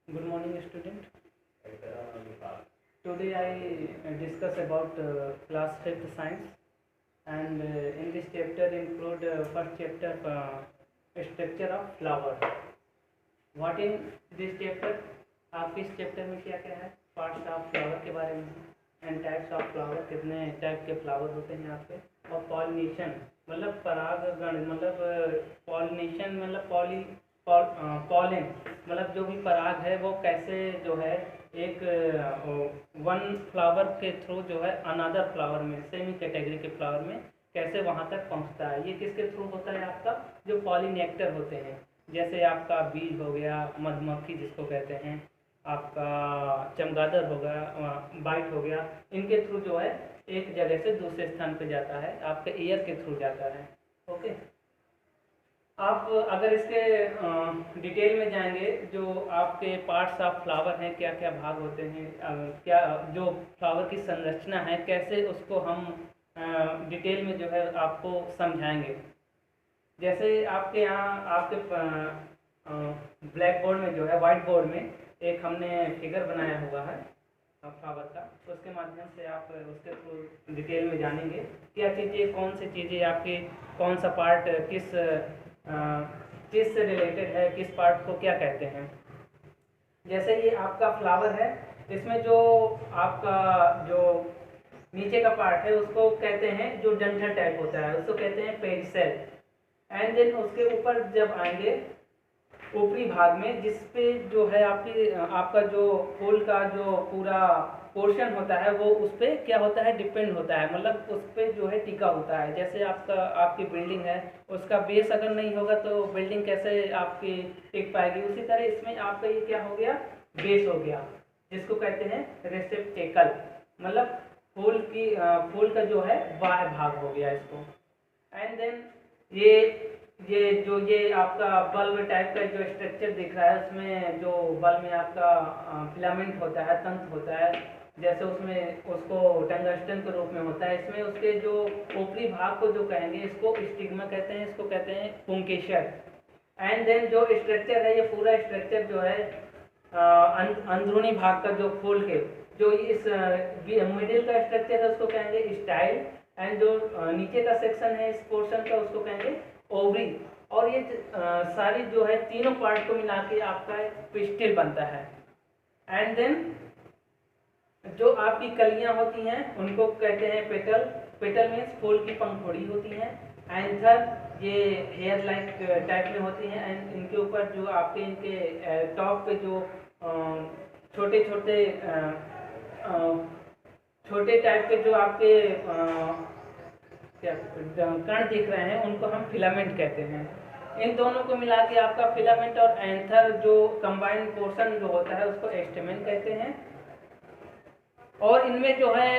Good morning, student. Today I discuss about class 5th science, and in this chapter include first chapter structure of flower. What in this chapter? आप इस chapter में क्या क्या है? Parts of flower के बारे में and types of flower, कितने टाइप के फ्लावर होते हैं आपके, और पॉलिनेशन मतलब परागगण, मतलब पॉलिनेशन मतलब पॉलन मतलब जो भी पराग है वो कैसे जो है एक वन फ्लावर के थ्रू जो है अनदर फ्लावर में, सेम कैटेगरी के फ्लावर में कैसे वहाँ तक पहुँचता है। ये किसके थ्रू होता है? आपका जो पॉलिनेक्टर होते हैं, जैसे आपका बीज हो गया, मधुमक्खी जिसको कहते हैं, आपका चमगादड़ हो गया, बाइट हो गया, इनके थ्रू जो है एक जगह से दूसरे स्थान पे जाता है, आपके एयर के थ्रू जाता है। ओके, आप अगर इसके डिटेल में जाएंगे, जो आपके पार्ट्स ऑफ फ्लावर हैं, क्या क्या भाग होते हैं, क्या जो फ्लावर की संरचना है, कैसे उसको हम डिटेल में जो है आपको समझाएंगे। जैसे आपके यहाँ आपके ब्लैक बोर्ड में जो है, वाइट बोर्ड में एक हमने फिगर बनाया हुआ है फ्लावर का, तो उसके माध्यम से आप उसके थ्रू डिटेल में जानेंगे क्या चीज़ें, कौन सी चीज़ें आपकी, कौन सा पार्ट किस से रिलेटेड है, किस पार्ट को क्या कहते हैं। जैसे ये आपका फ्लावर है, इसमें जो आपका जो नीचे का पार्ट है उसको कहते हैं, जो डंठल टाइप होता है उसको कहते हैं पेरिसेल। एंड देन उसके ऊपर जब आएंगे ऊपरी भाग में, जिसपे जो है आपका जो फूल का जो पूरा पोर्शन होता है वो उस पर क्या होता है, डिपेंड होता है, मतलब उस पर जो है टिका होता है। जैसे आपकी बिल्डिंग है, उसका बेस अगर नहीं होगा तो बिल्डिंग कैसे आपकी टिक पाएगी, उसी तरह इसमें आपका ये क्या हो गया, बेस हो गया, जिसको कहते हैं रिसेप्टेकल, मतलब फूल का जो है बाह्य भाग हो गया इसको। एंड देन ये आपका बल्ब टाइप का जो स्ट्रक्चर दिख रहा है, उसमें जो बल्ब में आपका फिलामेंट होता है, तंतु होता है, जैसे उसमें उसको टंगस्टन के रूप में होता है, इसमें उसके जो ऊपरी भाग को जो कहेंगे, इसको स्टिग्मा कहते हैं, इसको कहते हैं पुंकेसर। एंड देन जो स्ट्रक्चर है, ये पूरा स्ट्रक्चर जो है अंदरूनी भाग का जो फूल के जो इस मिडिल का स्ट्रक्चर है उसको कहेंगे स्टाइल, एंड जो नीचे का सेक्शन है इस पोर्शन का उसको कहेंगे ओवरी। और ये सारी जो है तीनों पार्ट को मिला के आपका एक पिस्टिल बनता है। एंड देन जो आपकी कलियां होती हैं उनको कहते हैं पेटल। पेटल मीन्स फूल की पंखुड़ी होती हैं। एंथर ये हेयर लाइक टाइप में होती हैं, एंड इनके ऊपर जो आपके इनके टॉप पे जो छोटे छोटे टाइप के जो आपके कण दिख रहे हैं उनको हम फिलामेंट कहते हैं। इन दोनों को मिला के आपका फिलामेंट और एंथर जो कंबाइंड पोर्शन जो होता है उसको स्टेमेन कहते हैं। और इनमें जो है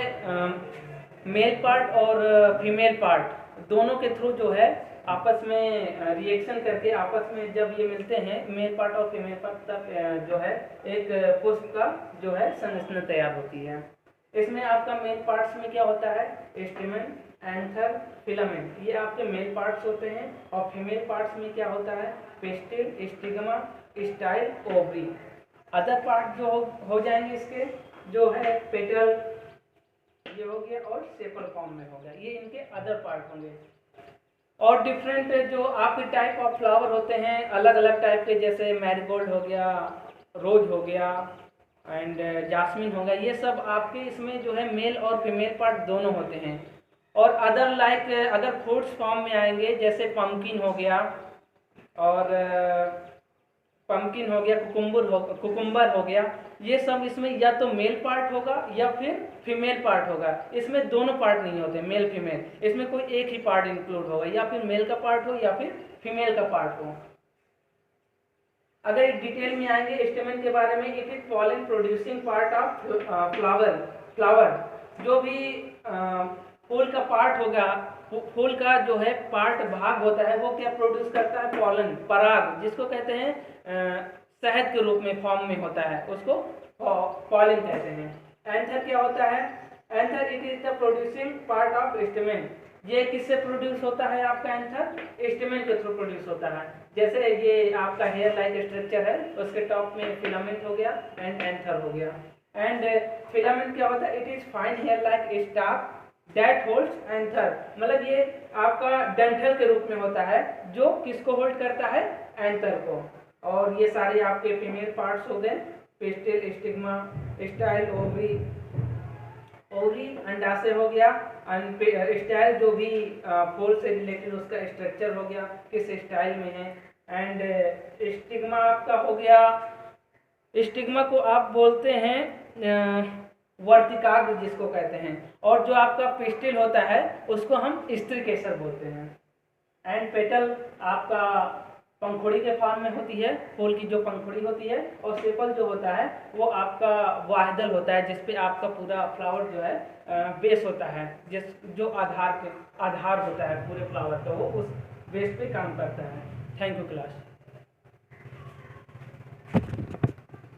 मेल पार्ट और फीमेल पार्ट दोनों के थ्रू जो है आपस में रिएक्शन करके आपस में जब ये मिलते हैं, मेल पार्ट और फीमेल पार्ट, तब जो है एक पुष्प का जो है संरचना तैयार होती है। इसमें आपका मेल पार्ट्स में क्या होता है, स्टेमेन, एंथर, फिलामेंट, ये आपके मेल पार्ट्स होते हैं। और फीमेल पार्ट्स में क्या होता है, pistil, stigma, style, ovary. Other part जो हो जाएंगे इसके, जो है पेटल ये हो गया, और सेपल फॉर्म में हो गया, ये इनके अदर पार्ट होंगे। और डिफरेंट जो आपके टाइप ऑफ फ्लावर होते हैं, अलग अलग टाइप के, जैसे मैरीगोल्ड हो गया, रोज हो गया, एंड जास्मिन हो गया, ये सब आपके इसमें जो है मेल और फीमेल पार्ट दोनों होते हैं। और अदर लाइक अगर फ्रूट्स फॉर्म में आएंगे, जैसे पम्पकिन हो गया, और पम्पकिन हो गया, कुकुम्बर हो गया, ये सब इसमें या तो मेल पार्ट होगा या फिर फीमेल पार्ट होगा। इसमें दोनों पार्ट नहीं होते, मेल फीमेल, इसमें कोई एक ही पार्ट इंक्लूड होगा, या फिर मेल का पार्ट हो या फिर फीमेल का पार्ट हो। अगर डिटेल में आएंगे स्टेमेन के बारे में, it is pollen producing part of flower. जो भी फूल का पार्ट होगा, फूल का जो है पार्ट भाग होता है, वो क्या प्रोड्यूस करता है, पॉलन, पराग, जिसको कहते हैं शहद के रूप में फॉर्म में होता है, उसको पॉलन कहते हैं। एंथर क्या होता है, anther it is the producing part of stamen. ये किससे प्रोड्यूस होता है आपका एंथर, स्टेमेन के थ्रू प्रोड्यूस होता है। जैसे ये आपका हेयर लाइक स्ट्रक्चर है, उसके टॉप में फिलामेंट हो गया एंड एंथर हो गया। एंड फिलामेंट क्या होता है? It is fine hair like stuff that holds anther, मतलब ये आपका डंठल के रूप में होता है जो किसको होल्ड करता है? एंथर को। और ये सारे आपके फीमेल पार्ट्स हो गए, pistil, stigma, style, ovary, ovary अंडाशय हो गया, स्टाइल जो भी फूल से रिलेटेड उसका स्ट्रक्चर हो गया, किस स्टाइल में है। एंड स्टिग्मा आपका हो गया, स्टिग्मा को आप बोलते हैं वर्तिकाग्र जिसको कहते हैं, और जो आपका पिस्टिल होता है उसको हम स्त्रीकेसर बोलते हैं। एंड पेटल आपका पंखुड़ी के फॉर्म में होती है, फूल की जो पंखुड़ी होती है, और सेपल जो होता है वो आपका वाहिदल होता है जिसपे आपका पूरा फ्लावर जो है बेस होता है, जिस जो आधार होता है पूरे फ्लावर का, वो उस बेस पे काम करता है। Thank you class.